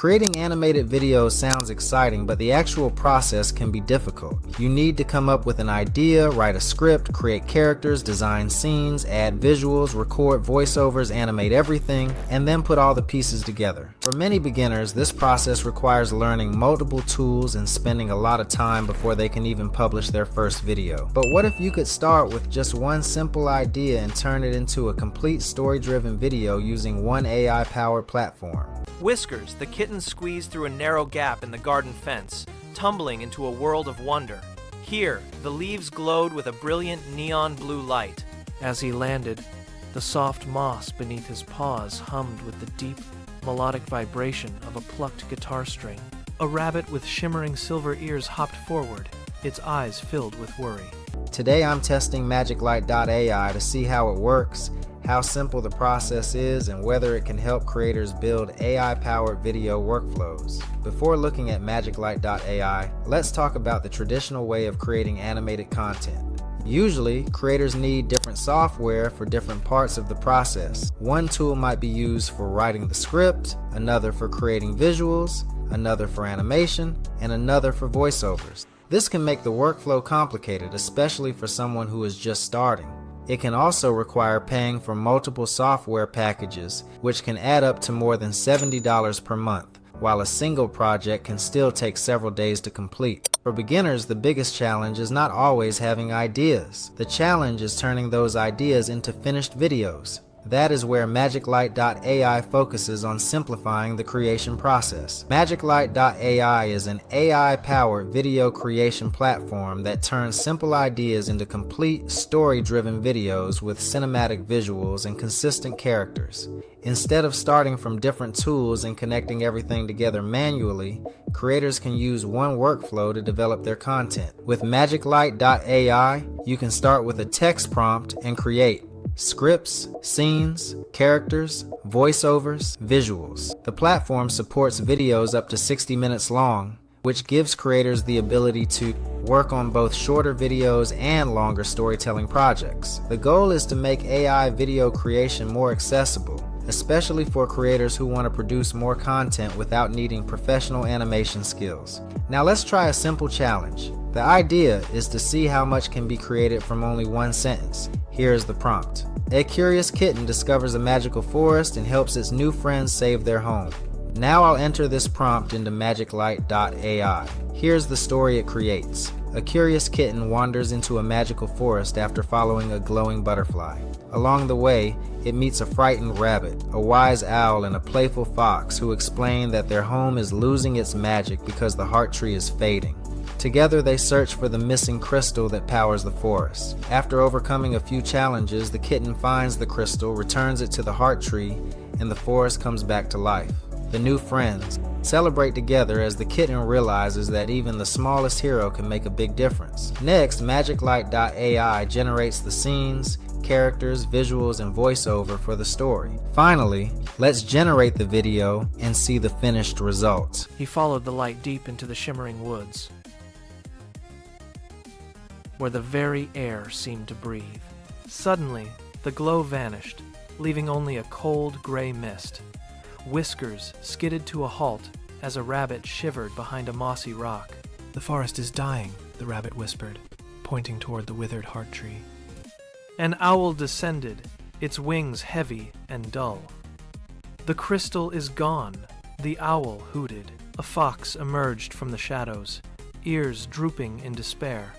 Creating animated videos sounds exciting, but the actual process can be difficult. You need to come up with an idea, write a script, create characters, design scenes, add visuals, record voiceovers, animate everything, and then put all the pieces together. For many beginners, this process requires learning multiple tools and spending a lot of time before they can even publish their first video. But what if you could start with just one simple idea and turn it into a complete story-driven video using one AI-powered platform? Whiskers, the kitten squeezed through a narrow gap in the garden fence, tumbling into a world of wonder. Here, the leaves glowed with a brilliant neon blue light. As he landed, the soft moss beneath his paws hummed with the deep, melodic vibration of a plucked guitar string. A rabbit with shimmering silver ears hopped forward, its eyes filled with worry. Today I'm testing MagicLight AI to see how it works, how simple the process is, and whether it can help creators build AI-powered video workflows. Before looking at MagicLight AI, let's talk about the traditional way of creating animated content. Usually, creators need different software for different parts of the process. One tool might be used for writing the script, another for creating visuals, another for animation, and another for voiceovers. This can make the workflow complicated, especially for someone who is just starting. It can also require paying for multiple software packages, which can add up to more than $70 per month, while a single project can still take several days to complete. For beginners, the biggest challenge is not always having ideas. The challenge is turning those ideas into finished videos. That is where MagicLight AI focuses on simplifying the creation process. MagicLight AI is an AI-powered video creation platform that turns simple ideas into complete, story-driven videos with cinematic visuals and consistent characters. Instead of starting from different tools and connecting everything together manually, creators can use one workflow to develop their content. With MagicLight AI, you can start with a text prompt and create scripts, scenes, characters, voiceovers, visuals. The platform supports videos up to 60 minutes long, which gives creators the ability to work on both shorter videos and longer storytelling projects. The goal is to make AI video creation more accessible, especially for creators who want to produce more content without needing professional animation skills. Now let's try a simple challenge. The idea is to see how much can be created from only one sentence. Here is the prompt. A curious kitten discovers a magical forest and helps its new friends save their home. Now I'll enter this prompt into MagicLight AI. Here's the story it creates. A curious kitten wanders into a magical forest after following a glowing butterfly. Along the way, it meets a frightened rabbit, a wise owl, and a playful fox who explain that their home is losing its magic because the heart tree is fading. Together they search for the missing crystal that powers the forest. After overcoming a few challenges, the kitten finds the crystal, returns it to the heart tree, and the forest comes back to life. The new friends celebrate together as the kitten realizes that even the smallest hero can make a big difference. Next, MagicLight AI generates the scenes, characters, visuals, and voiceover for the story. Finally, let's generate the video and see the finished result. He followed the light deep into the shimmering woods, where the very air seemed to breathe. Suddenly, the glow vanished, leaving only a cold gray mist. Whiskers skidded to a halt as a rabbit shivered behind a mossy rock. "The forest is dying," the rabbit whispered, pointing toward the withered heart tree. An owl descended, its wings heavy and dull. "The crystal is gone," the owl hooted. A fox emerged from the shadows, ears drooping in despair.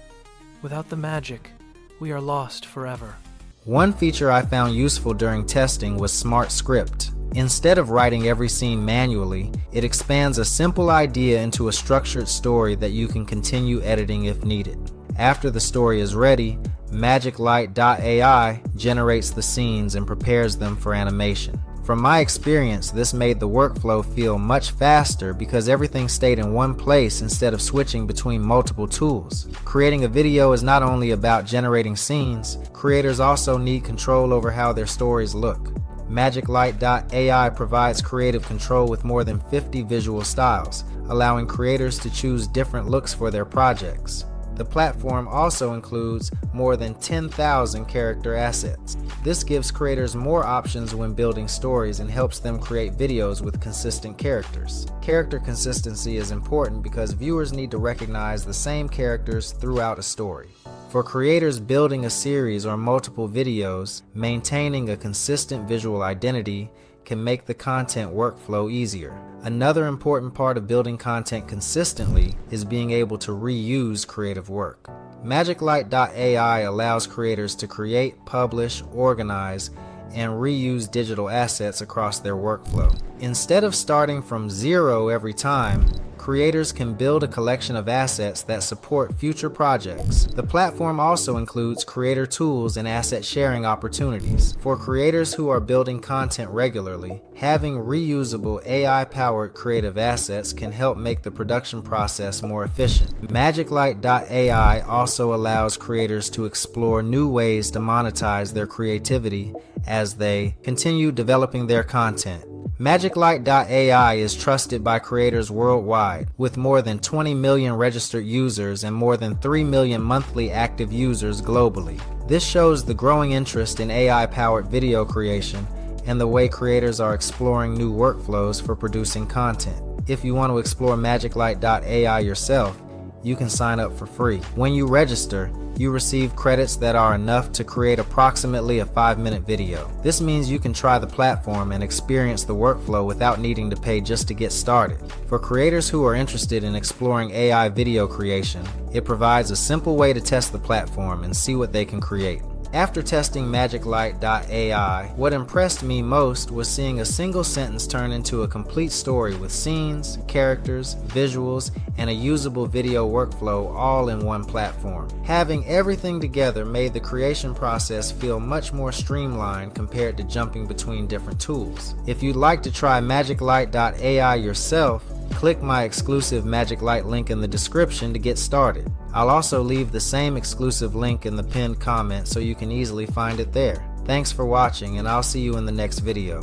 "Without the magic, we are lost forever." One feature I found useful during testing was Smart Script. Instead of writing every scene manually, it expands a simple idea into a structured story that you can continue editing if needed. After the story is ready, MagicLight AI generates the scenes and prepares them for animation. From my experience, this made the workflow feel much faster because everything stayed in one place instead of switching between multiple tools. Creating a video is not only about generating scenes, creators also need control over how their stories look. MagicLight AI provides creative control with more than 50 visual styles, allowing creators to choose different looks for their projects. The platform also includes more than 10,000 character assets. This gives creators more options when building stories and helps them create videos with consistent characters. Character consistency is important because viewers need to recognize the same characters throughout a story. For creators building a series or multiple videos, maintaining a consistent visual identity can make the content workflow easier. Another important part of building content consistently is being able to reuse creative work. MagicLight AI allows creators to create, publish, organize, and reuse digital assets across their workflow. Instead of starting from zero every time, creators can build a collection of assets that support future projects. The platform also includes creator tools and asset sharing opportunities. For creators who are building content regularly, having reusable AI-powered creative assets can help make the production process more efficient. MagicLight AI also allows creators to explore new ways to monetize their creativity as they continue developing their content. MagicLight AI is trusted by creators worldwide, with more than 20 million registered users and more than 3 million monthly active users globally. This shows the growing interest in AI-powered video creation and the way creators are exploring new workflows for producing content. If you want to explore MagicLight AI yourself, you can sign up for free. When you register, you receive credits that are enough to create approximately a 5-minute video. This means you can try the platform and experience the workflow without needing to pay just to get started. For creators who are interested in exploring AI video creation, it provides a simple way to test the platform and see what they can create. After testing MagicLight AI, what impressed me most was seeing a single sentence turn into a complete story with scenes, characters, visuals, and a usable video workflow all in one platform. Having everything together made the creation process feel much more streamlined compared to jumping between different tools. If you'd like to try MagicLight AI yourself, click my exclusive MagicLight link in the description to get started. I'll also leave the same exclusive link in the pinned comment so you can easily find it there. Thanks for watching, and I'll see you in the next video.